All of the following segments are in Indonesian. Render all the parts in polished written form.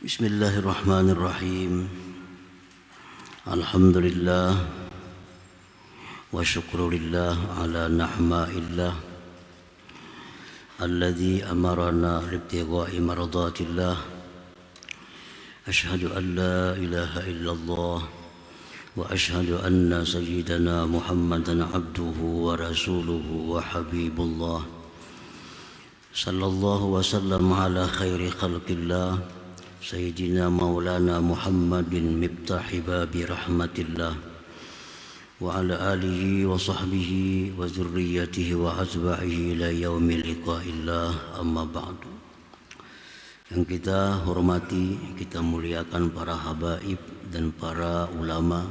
Bismillahirrahmanirrahim. Alhamdulillah wa syukrulillah ala nahma'illah alladhi amarana libtigha'i maradatillah. Ashhadu an la ilaha illallah wa ashhadu anna sayyidana Muhammadan abduhu wa rasuluhu wa habibullah. Sallallahu wa sallam ala khairi khalqillah Sayyidina Maulana Muhammadin miftahi babi rahmatillah wa ala alihi wa sahbihi wa zurriyatihi wa azba'ihi ila yaumil liqa'illah, amma ba'du. Yang kita hormati, kita muliakan para habaib dan para ulama,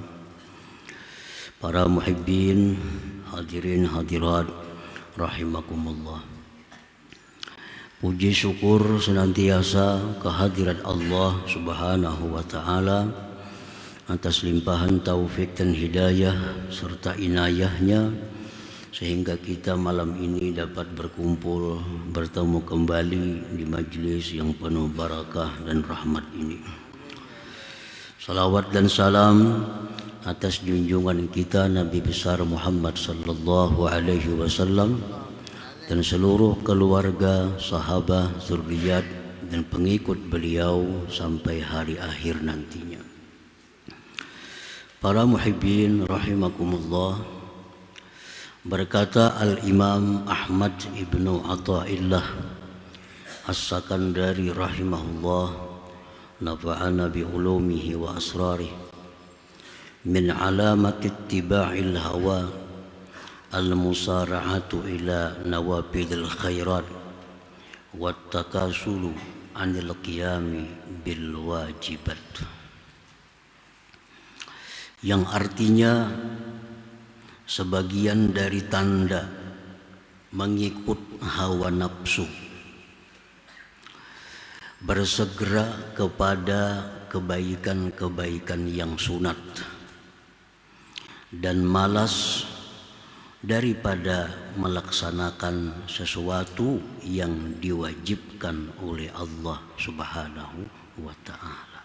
para muhibbin, hadirin hadirat rahimakumullah. Puji syukur senantiasa kehadirat Allah Subhanahu wa Ta'ala atas limpahan taufik dan hidayah serta inayahnya, sehingga kita malam ini dapat berkumpul bertemu kembali di majlis yang penuh barakah dan rahmat ini. Salawat dan salam atas junjungan kita Nabi besar Muhammad sallallahu alaihi wasallam dan seluruh keluarga, sahabat, zuriat dan pengikut beliau sampai hari akhir nantinya. Para muhibbin rahimakumullah, berkata Al-Imam Ahmad ibnu Athaillah As-Sakandari rahimahullah, nafa'ana bi ulumihi wa asrarih, min alamati ittiba'il hawa al-musara'atu ila nawafidil khairat wat takasulu anil qiyami bil wajibat, yang artinya sebagian dari tanda mengikut hawa nafsu, bersegera kepada kebaikan-kebaikan yang sunat, dan malas daripada melaksanakan sesuatu yang diwajibkan oleh Allah Subhanahu wa Ta'ala.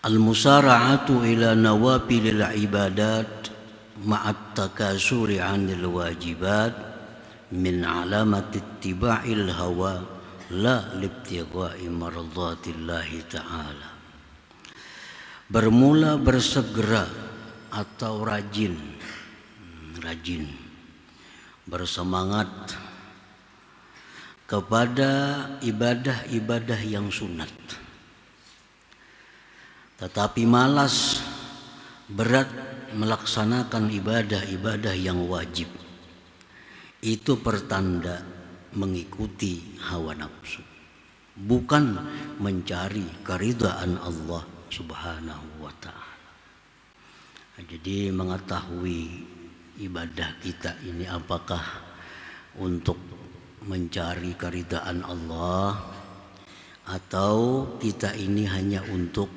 Al-musara'atu ila nawafilil ibadat ma'at takasuri 'anil wajibat min alamati ittiba'il hawa la libtigha'i mardatillahi ta'ala. Bermula bersegera atau rajin bersemangat kepada ibadah-ibadah yang sunat, tetapi malas berat melaksanakan ibadah-ibadah yang wajib. Itu pertanda mengikuti hawa nafsu, bukan mencari keridhaan Allah Subhanahu wa Ta'ala. Jadi mengetahui ibadah kita ini apakah untuk mencari keridhaan Allah atau kita ini hanya untuk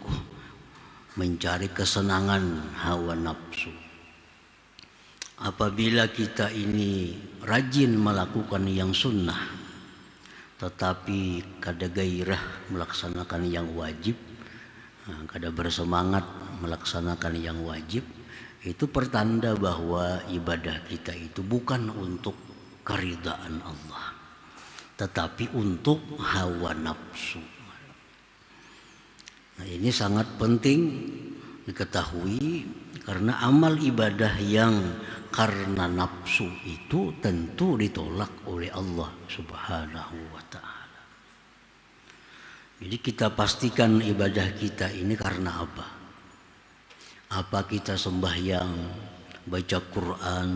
mencari kesenangan hawa nafsu. Apabila kita ini rajin melakukan yang sunnah tetapi kada gairah melaksanakan yang wajib, kada bersemangat melaksanakan yang wajib, itu pertanda bahwa ibadah kita itu bukan untuk keridhaan Allah, tetapi untuk hawa nafsu. Nah, ini sangat penting diketahui, karena amal ibadah yang karena nafsu itu tentu ditolak oleh Allah Subhanahu wa Ta'ala. Jadi kita pastikan ibadah kita ini karena apa? Apa kita sembahyang, baca Quran,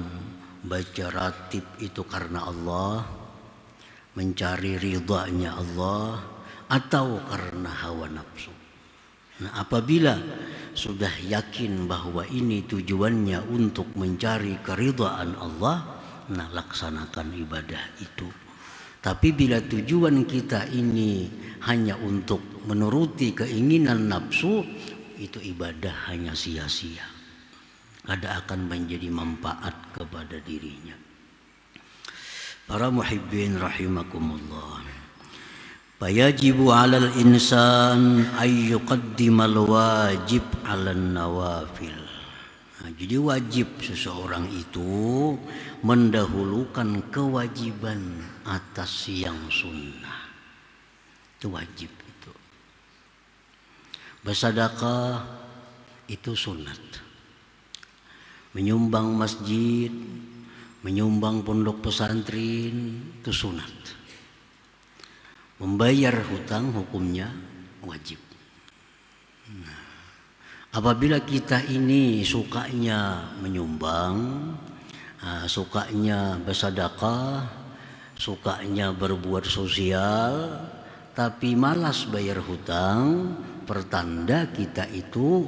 baca ratib itu karena Allah, mencari ridhanya Allah, atau karena hawa nafsu? Nah, apabila sudah yakin bahwa ini tujuannya untuk mencari keridhaan Allah, nah laksanakan ibadah itu. Tapi bila tujuan kita ini hanya untuk menuruti keinginan nafsu, itu ibadah hanya sia-sia, kada akan menjadi manfaat kepada dirinya. Para muhibbin rahimakumullah, Fayajibu 'alal insan ay yuqaddimal wajib 'alan nawafil. Nah, jadi wajib seseorang itu mendahulukan kewajiban atas yang sunnah. Itu wajib itu. Bersedekah itu sunat. Menyumbang masjid, menyumbang pondok pesantren itu sunat. Membayar hutang hukumnya wajib. Nah, apabila kita ini sukanya menyumbang, sukanya bersedekah, sukanya berbuat sosial, tapi malas bayar hutang, pertanda kita itu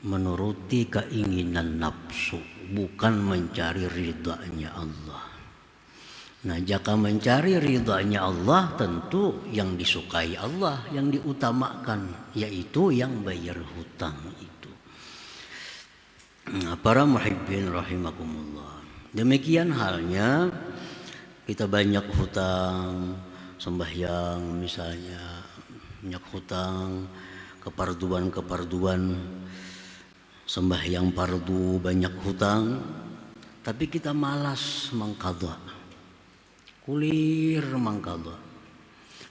menuruti keinginan nafsu, bukan mencari ridhanya Allah. Nah, jika mencari ridhanya Allah, tentu yang disukai Allah yang diutamakan, yaitu yang bayar hutang itu. Nah, para muhibbin rahimakumullah. Demikian halnya kita banyak hutang, sembahyang misalnya, banyak hutang, keparduan, sembahyang fardu banyak hutang, tapi kita malas mengqadha. Kulir mengqadha.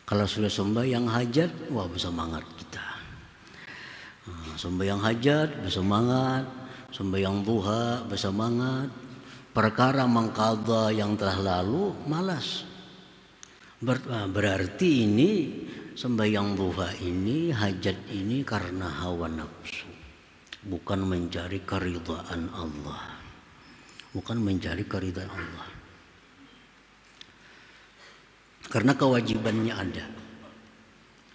Kalau sudah sembahyang hajat, wah bersemangat kita. Sembahyang hajat bersemangat, sembahyang duha bersemangat. Perkara mengqadha yang telah lalu malas. Berarti ini sembahyang duha ini, hajat ini karena hawa nafsu, bukan mencari keridhaan Allah. Bukan mencari keridhaan Allah. Karena kewajibannya ada.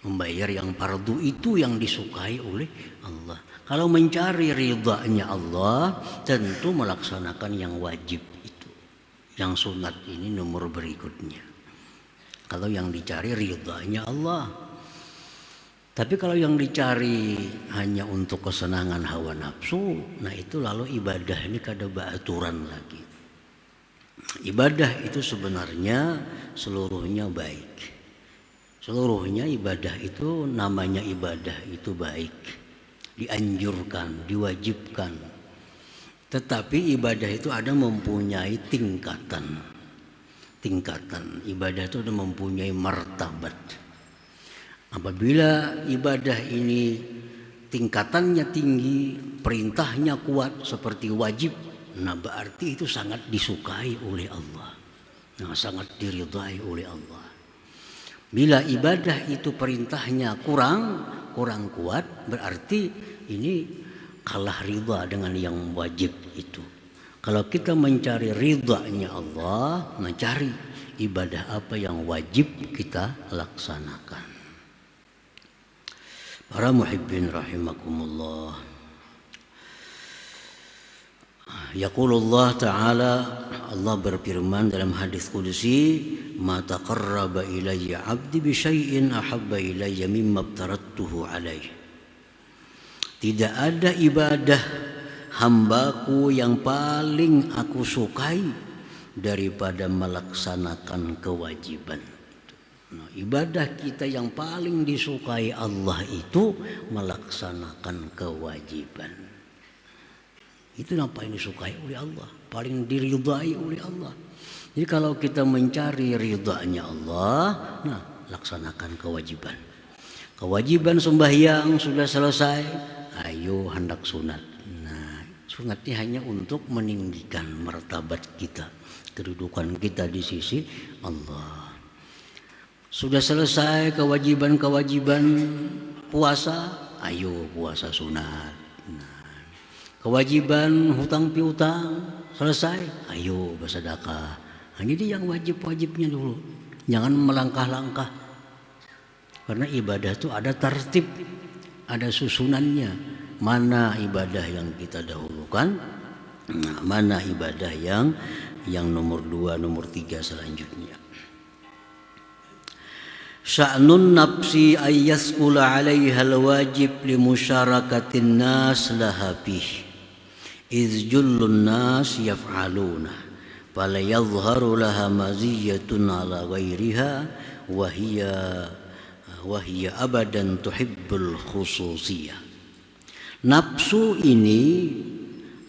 Membayar yang fardu itu yang disukai oleh Allah. Kalau mencari ridhanya Allah, tentu melaksanakan yang wajib itu. Yang sunat ini nomor berikutnya. Kalau yang dicari ridhanya Allah. Tapi kalau yang dicari hanya untuk kesenangan hawa nafsu, nah itu lalu ibadah ini kada beraturan lagi. Ibadah itu sebenarnya seluruhnya baik. Seluruhnya ibadah itu namanya ibadah itu baik. Dianjurkan, diwajibkan. Tetapi ibadah itu ada mempunyai tingkatan. Ibadah itu ada mempunyai martabat. Apabila ibadah ini tingkatannya tinggi, perintahnya kuat seperti wajib, nah berarti itu sangat disukai oleh Allah. Nah, sangat diridhai oleh Allah. Bila ibadah itu perintahnya kurang kuat, berarti ini kalah ridha dengan yang wajib itu. Kalau kita mencari ridhanya Allah, mencari ibadah apa yang wajib kita laksanakan. Para muhibbin rahimakumullah. Yaqulullah ta'ala, Allah berfirman dalam hadis qudsi, ma taqarraba ilayya 'abdi bi syai'in ahabba ilayya mimma aftaradtuhu alaihi. Tidak ada ibadah hambaku yang paling aku sukai daripada melaksanakan kewajiban. Nah, ibadah kita yang paling disukai Allah itu melaksanakan kewajiban. Itu yang paling disukai oleh Allah, paling diridhai oleh Allah. Jadi kalau kita mencari ridhanya Allah, nah laksanakan kewajiban. Kewajiban sembahyang sudah selesai, ayo hendak sunat. Nah, sunatnya hanya untuk meninggikan martabat kita, kedudukan kita di sisi Allah. Sudah selesai kewajiban puasa, ayo puasa sunat. Kewajiban hutang piutang selesai, ayo bersedekah. Nah, jadi yang wajib-wajibnya dulu, jangan melangkah-langkah. Karena ibadah itu ada tertib, ada susunannya. Mana ibadah yang kita dahulukan, nah, mana ibadah yang nomor 2, nomor 3 selanjutnya. Sya'nun nafsi ayyaskula 'alaiha al-wajib li musyarakati'n nas laha bih. Iz jullun nas yaf'aluna fala yadhharu laha maziyatun ala ghairiha wa hiya wa hiya abadan tuhibbul khususiyah. Nafsu ini,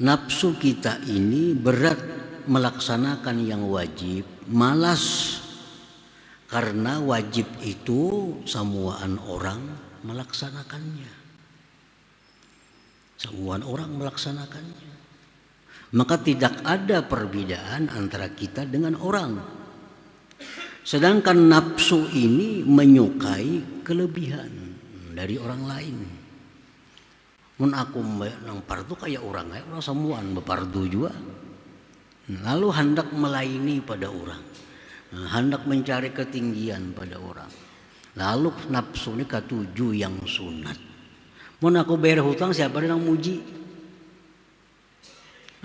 nafsu kita ini berat melaksanakan yang wajib, malas. Karena wajib itu semuaan orang melaksanakannya. Semuaan orang melaksanakannya. Maka tidak ada perbedaan antara kita dengan orang. Sedangkan nafsu ini menyukai kelebihan dari orang lain. Mun aku nang pardu kayak orang semuaan bepardu juga. Lalu hendak melayani pada orang, hendak mencari ketinggian pada orang. Lalu nafsu ini katuju yang sunat. Mun aku bayar hutang siapa yang memuji?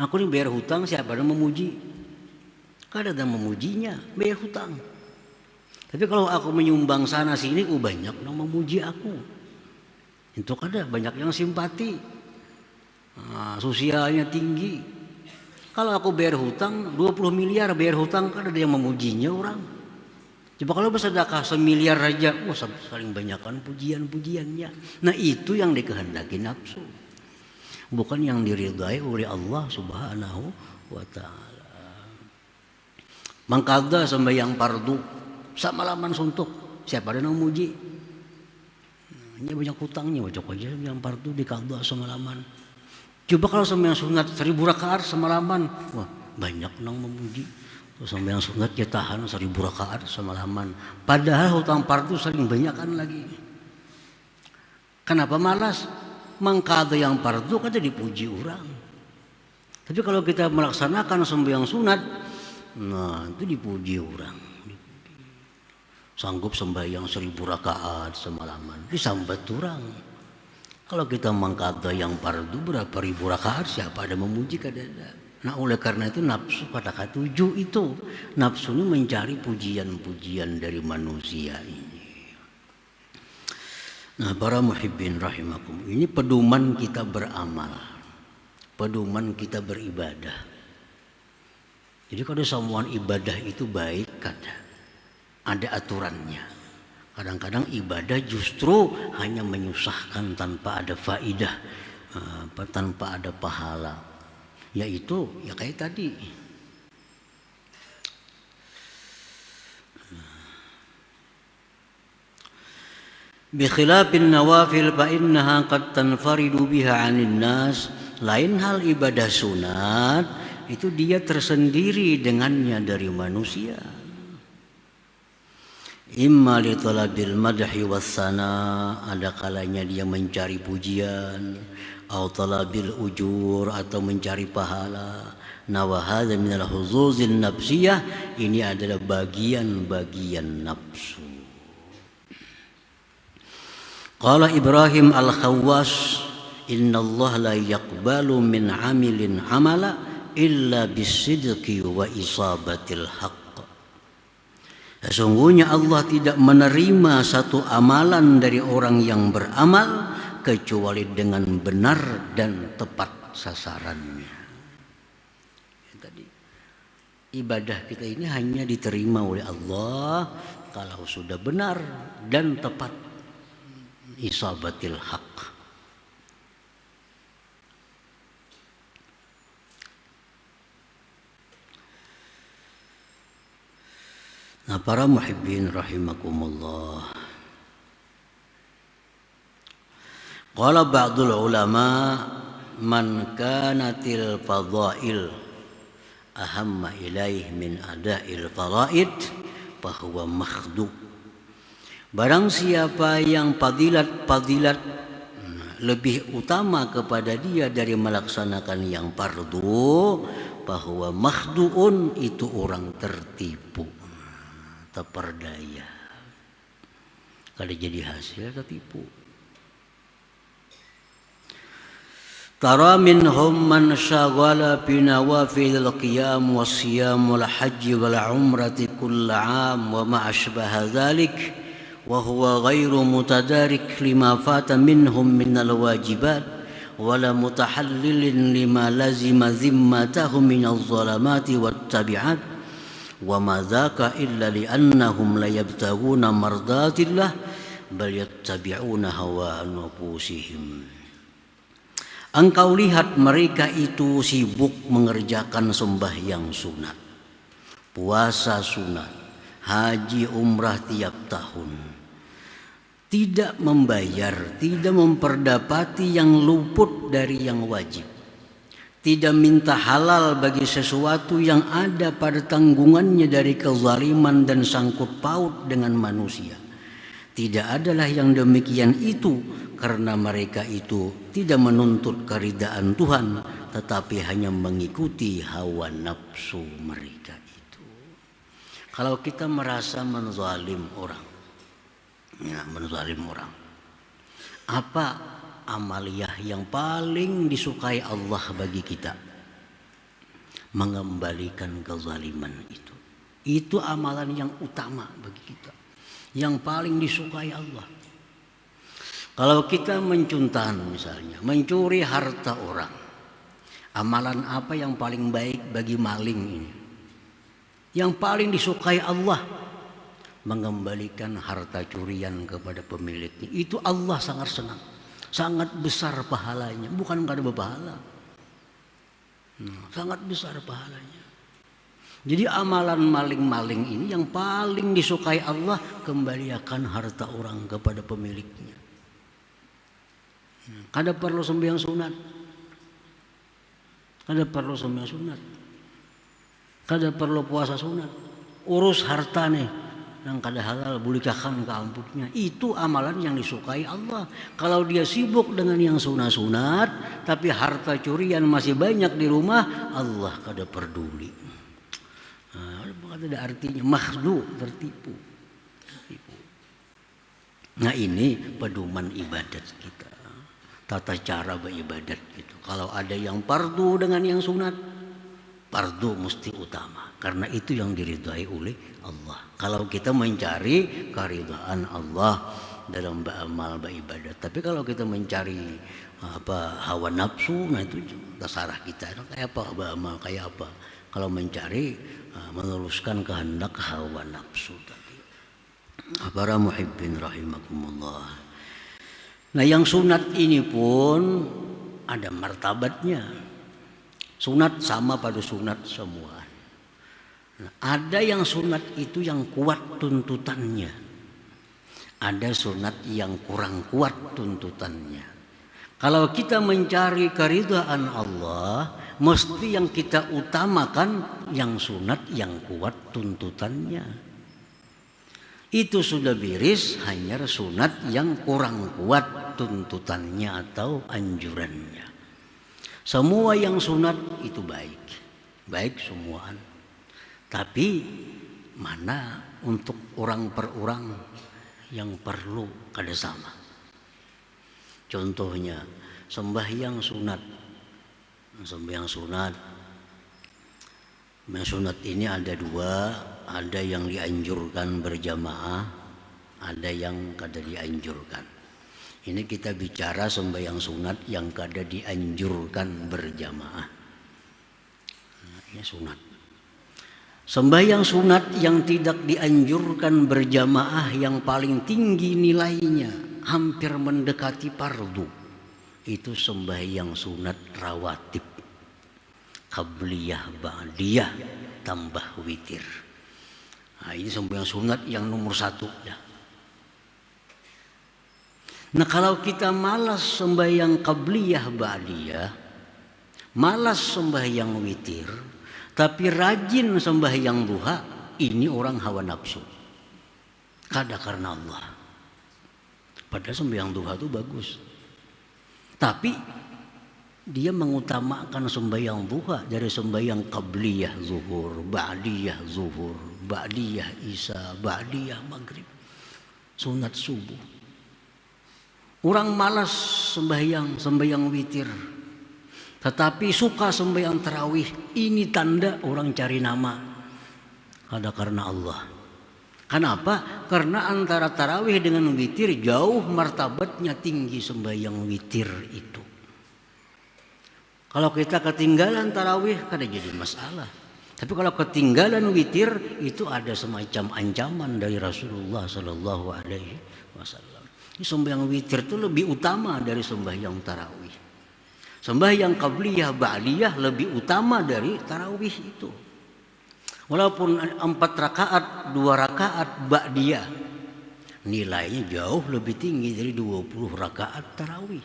Aku ini bayar hutang siapa yang memuji? Kada ada memujinya, bayar hutang. Tapi kalau aku menyumbang sana sini, banyak yang memuji aku. Itu kada banyak yang simpati, sosialnya tinggi. Kalau aku bayar hutang 20 miliar bayar hutang, kan ada yang memujinya orang. Coba kalau bersedekah 1 miliar aja, saling banyakkan pujian-pujiannya. Nah itu yang dikehendaki nafsu, bukan yang diridai oleh Allah Subhanahu wa ta'ala. Mangkada sembahyang fardu samalaman suntuk, siapa ada yang memuji? Ini banyak hutangnya, wajah aja yang fardu dikada semalaman. Coba kalau sembahyang sunat 1000 rakaat semalaman, banyak nang memuji. Sembahyang sunat ya tahan 1000 rakaat semalaman. Padahal hutang fardu sering banyakan lagi. Kenapa malas? Mangkada yang fardu kan dipuji orang. Tapi kalau kita melaksanakan sembahyang sunat, nah itu dipuji orang. Sanggup sembahyang 1000 rakaat semalaman, disambat orang. Kalau kita mengkata yang fardu berapa ribu rakaat, siapa ada memuji kada ada. Nah oleh karena itu nafsu pada ketujuh itu, nafsu ini mencari pujian-pujian dari manusia ini. Nah para muhibbin rahimakum, ini pedoman kita beramal, pedoman kita beribadah. Jadi kalau semua ibadah itu baik, ada aturannya. Kadang-kadang ibadah justru hanya menyusahkan tanpa ada faidah, tanpa ada pahala. Yaitu ya kayak tadi. Bi khilafin nawafil fa innaha qad tanfaridu biha 'anil nas. Lain hal ibadah sunat itu dia tersendiri dengannya dari manusia. Imma li talabil madhi wassana, ada kalanya dia mencari pujian, atau talabil ujur, atau mencari pahala. Wa hadza minal huzuzin nafsiyah, ini adalah bagian-bagian nafsu. Qala Ibrahim al-Khawwas, innallaha la yaqbalu min 'amilin 'amala illa bisidqi wa isabatil haqq. Sesungguhnya Allah tidak menerima satu amalan dari orang yang beramal kecuali dengan benar dan tepat sasarannya. Tadi ibadah kita ini hanya diterima oleh Allah kalau sudah benar dan tepat, isabatil haq. Nah para muhibbin rahimakumullah, qala ba'dul ulama man kanatil fadail ahamma ilaih min ada'il faraid fahuwa makhdu. Barang siapa yang fadilat lebih utama kepada dia dari melaksanakan yang fardu, bahwa makhduun itu orang tertipu, terperdaya. Kalau jadi hasil tertipu. Tara minhum man syaghala bi nawafil al-qiyam was-siyam wal-hajj wal-umrati kull 'am wa ma ashbaha dhalik wa huwa ghairu mutadarik lima fata minhum min al-wajibat wala mutahallilin lima lazima zimmatahum min al-zalamati wat-tabi'at wa ma dhaka illa li annahum la yabtaghuna mardatillah bal yattabi'una hawa anfusihim. Engkau lihat mereka itu sibuk mengerjakan sembahyang sunat, puasa sunat, haji umrah tiap tahun, tidak membayar, tidak memperdapati yang luput dari yang wajib, tidak minta halal bagi sesuatu yang ada pada tanggungannya dari kezaliman dan sangkut paut dengan manusia. Tidak adalah yang demikian itu karena mereka itu tidak menuntut keridaan Tuhan, tetapi hanya mengikuti hawa nafsu mereka itu. Kalau kita merasa menzalim orang, apa amaliyah yang paling disukai Allah bagi kita? Mengembalikan kezaliman itu. Itu amalan yang utama bagi kita, yang paling disukai Allah. Kalau kita mencuntan misalnya, mencuri harta orang, amalan apa yang paling baik bagi maling ini? Yang paling disukai Allah, mengembalikan harta curian kepada pemiliknya. Itu Allah sangat senang, sangat besar pahalanya, bukan kada berpahala. Sangat besar pahalanya. Jadi amalan maling-maling ini yang paling disukai Allah, kembalikan harta orang kepada pemiliknya. Kada perlu sembahyang sunat, kada perlu sembahyang sunat, kada perlu puasa sunat, urus harta nih yang kada halal bulikakan ke amputnya. Itu amalan yang disukai Allah. Kalau dia sibuk dengan yang sunat-sunat tapi harta curian masih banyak di rumah, Allah kada peduli. Ada artinya makhdu, tertipu. Nah ini pedoman ibadat kita, tata cara beribadat gitu. Kalau ada yang fardu dengan yang sunat, fardu mesti utama karena itu yang diridhai oleh Allah. Kalau kita mencari keridhaan Allah dalam beramal beribadat, tapi kalau kita mencari hawa nafsu, nah itu terserah kita. Kayak apa beramal, kayak apa. Kalau mencari meneruskan kehendak hawa nafsu tadi. Para muhibbin rahimakumullah. Nah yang sunat ini pun ada martabatnya. Sunat sama pada sunat semua. Nah, ada yang sunat itu yang kuat tuntutannya. Ada sunat yang kurang kuat tuntutannya. Kalau kita mencari keridhaan Allah, mesti yang kita utamakan yang sunat yang kuat tuntutannya. Itu sudah beres, hanya sunat yang kurang kuat tuntutannya atau anjurannya. Semua yang sunat itu baik, baik semuaan. Tapi mana untuk orang per orang yang perlu kada sama. Contohnya sembahyang sunat. Sembahyang sunat. Sunat ini ada dua, ada yang dianjurkan berjamaah, ada yang kada dianjurkan. Ini kita bicara sembahyang sunat yang kada dianjurkan berjamaah. Ini sunat. Sembahyang sunat yang tidak dianjurkan berjamaah yang paling tinggi nilainya, hampir mendekati fardu, itu sembahyang sunat rawatib, qabliyah, ba'diyah, tambah witir. Nah, ini sembahyang sunat yang nomor satu ya. Nah kalau kita malas sembahyang qabliyah, ba'diyah, malas sembahyang witir, tapi rajin sembahyang duha, ini orang hawa nafsu. Kada karena Allah. Padahal sembahyang duha itu bagus. Tapi dia mengutamakan sembahyang duha dari sembahyang qabliyah zuhur, ba'diyah zuhur, ba'diyah isya, ba'diyah maghrib, sunat subuh. Orang malas sembahyang witir, tetapi suka sembahyang tarawih. Ini tanda orang cari nama. Ada karena Allah. Kenapa? Karena antara tarawih dengan witir jauh martabatnya tinggi sembahyang witir itu. Kalau kita ketinggalan tarawih kada jadi masalah. Tapi kalau ketinggalan witir itu ada semacam ancaman dari Rasulullah Sallallahu Alaihi Wasallam. Sembahyang witir itu lebih utama dari sembahyang tarawih. Sembahyang qabliyah ba'diyah lebih utama dari tarawih itu. Walaupun 4 rakaat, 2 rakaat ba'diyah, nilainya jauh lebih tinggi dari 20 rakaat tarawih.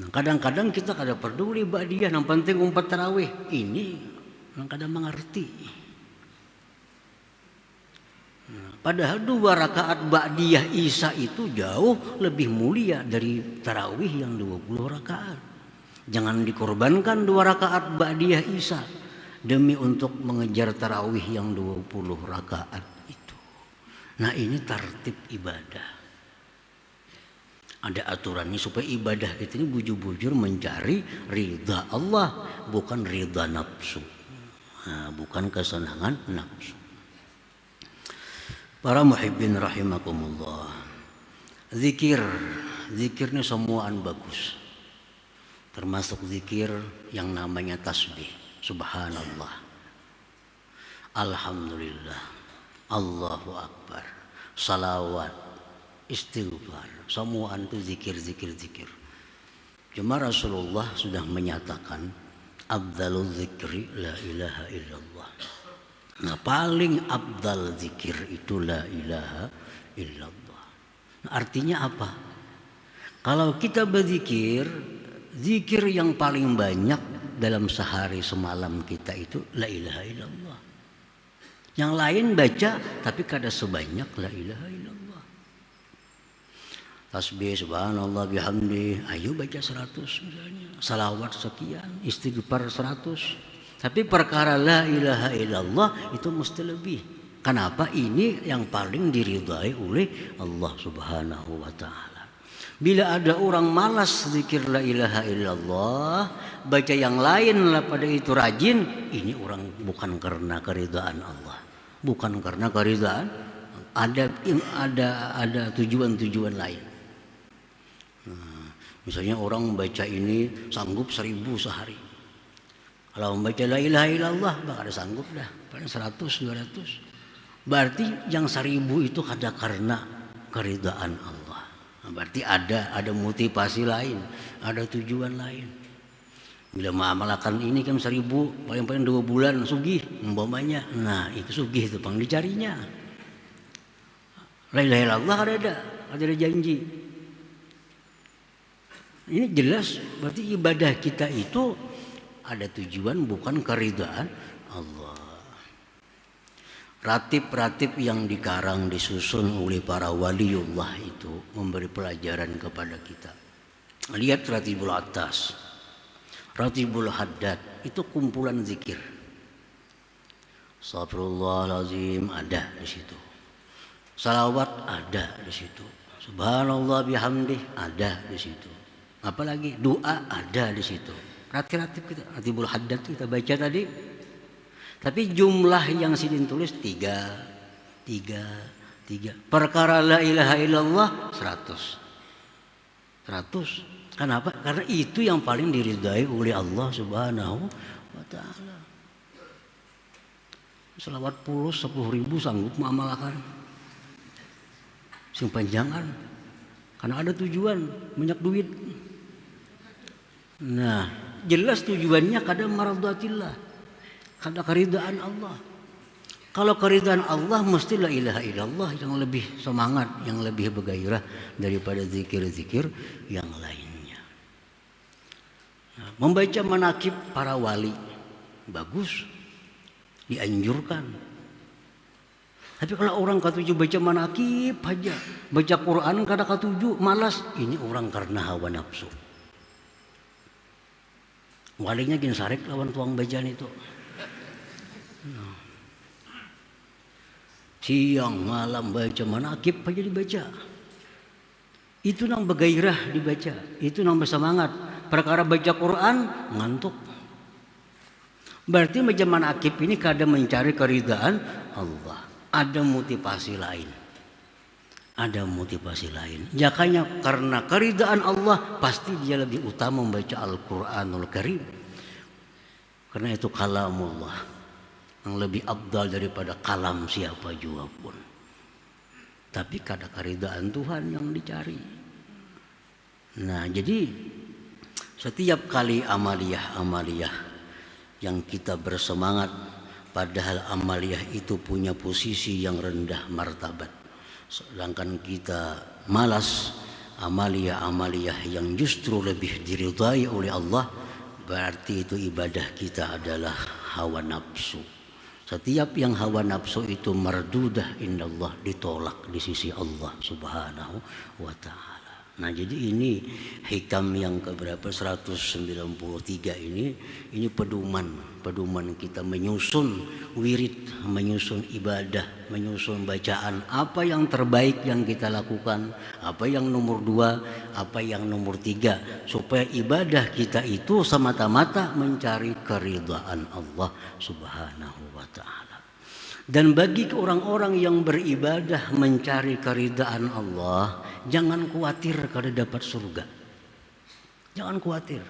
Nah, kadang-kadang kita kada peduli ba'diyah, yang penting 4 tarawih. Ini yang kada mengerti. Padahal 2 rakaat ba'diyah isya itu jauh lebih mulia dari tarawih yang 20 rakaat. Jangan dikorbankan 2 rakaat ba'diyah isya demi untuk mengejar tarawih yang 20 rakaat itu. Nah, ini tertib ibadah. Ada aturannya supaya ibadah kita ini bujur-bujur mencari ridha Allah, bukan ridha nafsu. Nah, bukan kesenangan nafsu. Para muhibbin rahimakumullah. Zikir ini semuaan bagus. Termasuk zikir yang namanya tasbih. Subhanallah, alhamdulillah, Allahu akbar, salawat, istighfar. Semuaan itu zikir. Cuma Rasulullah sudah menyatakan afdalul zikri la ilaha illallah. Nah, paling afdal zikir itu la ilaha illallah. Nah, artinya apa? Kalau kita berzikir, zikir yang paling banyak dalam sehari semalam kita itu la ilaha illallah. Yang lain baca tapi kada sebanyak la ilaha illallah. Tasbih subhanallah bihamdi, ayo baca 100 misalnya. Salawat sekian, istighfar 100. Tapi perkara la ilaha illallah itu mesti lebih. Kenapa? Ini yang paling diridhai oleh Allah Subhanahu wa taala. Bila ada orang malas zikir la ilaha illallah, baca yang lain lah pada itu rajin, ini orang bukan karena keridhaan Allah. Bukan karena keridhaan, ada tujuan-tujuan lain. Nah, misalnya orang baca ini sanggup 1000 sehari. Kalau membaca la ilaha illallah bakal ada sanggup dah, paling 100 200. Berarti yang 1000 itu ada karena keridhaan Allah. Nah, berarti ada motivasi lain, ada tujuan lain. Bila mengamalkan ini kan 1000 paling-paling 2 bulan sugih umpamanya. Nah, itu sugih itu pang dicarinya. La ilaha illallah ada janji. Ini jelas berarti ibadah kita itu ada tujuan, bukan keridhaan Allah. Ratib-ratib yang dikarang disusun oleh para waliullah itu memberi pelajaran kepada kita. Lihat ratibul atas, ratibul haddad, itu kumpulan zikir. Astagfirullahaladzim ada di situ. Salawat ada di situ. Subhanallah bihamdih ada di situ. Apalagi doa ada di situ. Ratib kita, ratibul haddad kita baca tadi. Tapi jumlah yang sini tulis 3. Perkara la ilaha illallah 100. Kenapa? Karena itu yang paling diridhai oleh Allah Subhanahu wa taala. Selawat 10.000 sanggup mengamalkan. Sing panjangan. Karena ada tujuan, banyak duit. Nah, jelas tujuannya kada maradatillah, kada keridhaan Allah. Kalau keridhaan Allah mesti la ilaha illallah yang lebih semangat, yang lebih bergairah daripada zikir-zikir yang lainnya. Nah, membaca manaqib para wali bagus, dianjurkan. Tapi kalau orang katuju baca manaqib aja, baca Quran kada katuju, malas, ini orang karena hawa nafsu. Walinya gini sarik lawan tuang bacaan itu. Siang malam baca manaqib aja dibaca. Itu nang bergairah dibaca, itu nang bersemangat. Perkara baca Quran ngantuk. Berarti baca manaqib ini kadang mencari keridhaan Allah. Ada motivasi lain. Ada motivasi lain. Makanya karena keridhaan Allah pasti dia lebih utama membaca Al-Quranul Karim. Karena itu kalamullah yang lebih afdal daripada kalam siapa juga pun. tapi kada keridaan Tuhan yang dicari. Nah, jadi setiap kali amaliyah yang kita bersemangat, padahal amaliyah itu punya posisi yang rendah martabat, sedangkan kita malas amaliyah yang justru lebih diridai oleh Allah, berarti itu ibadah kita adalah hawa nafsu. Setiap yang hawa nafsu itu mardudah indallah, ditolak di sisi Allah Subhanahu wa ta'ala. Nah, jadi ini hikam yang keberapa 193 ini pedoman kita menyusun wirid, menyusun ibadah, menyusun bacaan, apa yang terbaik yang kita lakukan, apa yang nomor 2, apa yang nomor 3, supaya ibadah kita itu semata-mata mencari keridhaan Allah Subhanahu wa ta'ala. Dan bagi orang-orang yang beribadah mencari keridhaan Allah, jangan khawatir kalau dapat surga. Jangan khawatir.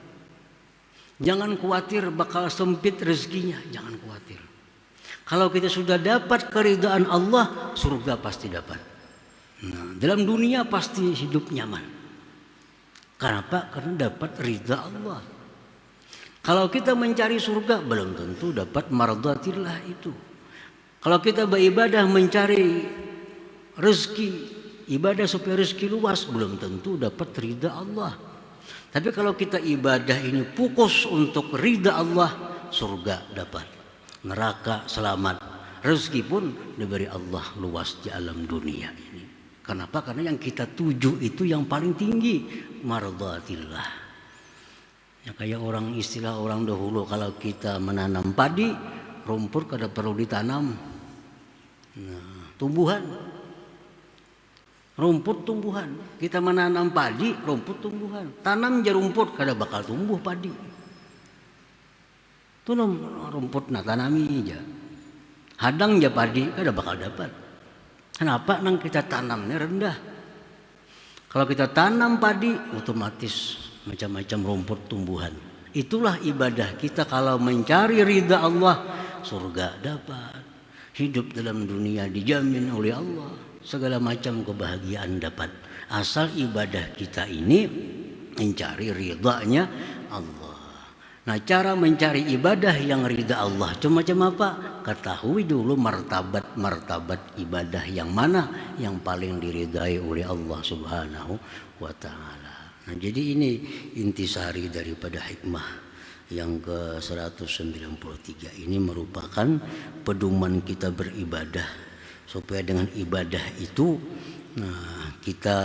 Jangan khawatir bakal sempit rezekinya, jangan khawatir. Kalau kita sudah dapat keridhaan Allah, surga pasti dapat. Nah, dalam dunia pasti hidup nyaman. Kenapa? Karena dapat ridha Allah. Kalau kita mencari surga, belum tentu dapat mardatillah itu. Kalau kita beribadah mencari rezeki, ibadah supaya rezeki luas, belum tentu dapat ridha Allah. Tapi kalau kita ibadah ini fokus untuk ridha Allah, surga dapat, neraka selamat, rezeki pun diberi Allah luas di alam dunia ini. Kenapa? Karena yang kita tuju itu yang paling tinggi, mardatillah. Ya, kayak istilah orang dahulu, kalau kita menanam padi, rumput kada perlu ditanam. Nah, tumbuhan, rumput tumbuhan. Kita menanam padi, rumput tumbuhan. Tanam je rumput, kada bakal tumbuh padi. Tunam rumput nak tanami aja. Hadang je padi, kada bakal dapat. Kenapa? Nang kita tanamnya rendah. Kalau kita tanam padi, otomatis macam-macam rumput tumbuhan. Itulah ibadah kita. Kalau mencari ridha Allah, surga dapat. Hidup dalam dunia dijamin oleh Allah, segala macam kebahagiaan dapat, asal ibadah kita ini mencari ridhanya Allah. Nah, cara mencari ibadah yang ridha Allah macam apa? Ketahui dulu martabat ibadah yang mana yang paling diridai oleh Allah Subhanahu wa ta'ala. Nah, jadi ini intisari daripada hikmah yang ke-193 ini merupakan pedoman kita beribadah, supaya dengan ibadah itu kita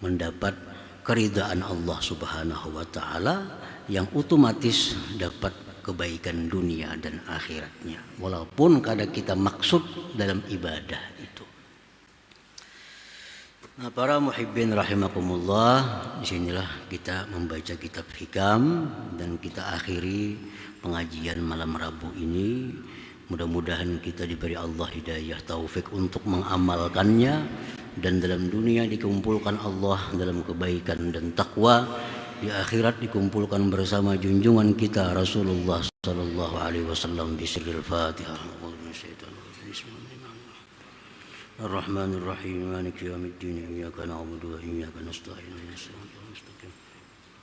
mendapat keridhaan Allah Subhanahu wa ta'ala, yang otomatis dapat kebaikan dunia dan akhiratnya, walaupun kadang kita maksud dalam ibadah itu. Nah, para muhibbin rahimakumullah, disinilah kita membaca kitab hikam dan kita akhiri pengajian malam Rabu ini. Mudah-mudahan kita diberi Allah hidayah taufik untuk mengamalkannya, dan dalam dunia dikumpulkan Allah dalam kebaikan dan takwa, di akhirat dikumpulkan bersama junjungan kita Rasulullah sallallahu alaihi wasallam bi sirril Fatihah. Ar-Rahman Ar-Rahim Maliki Yawmiddin Iyyaka na'budu wa iyyaka nasta'in Ihdinas siratal mustaqim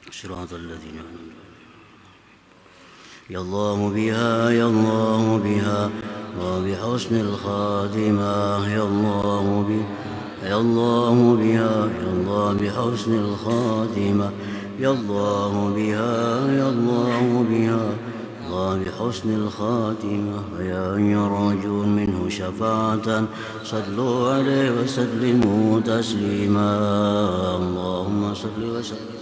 Shiratal ladzina an'amta 'alaihim Ya Allah biha ya Allah biha wa bi husnil khatimah ya Allah biha ya Allah biha ya Allah bi husnil khatimah ya Allah biha ya Allah biha بحسن الخاتمة ويا يرجون منه شفاعة صلوا عليه وسلموا تسليما اللهم صل وسلم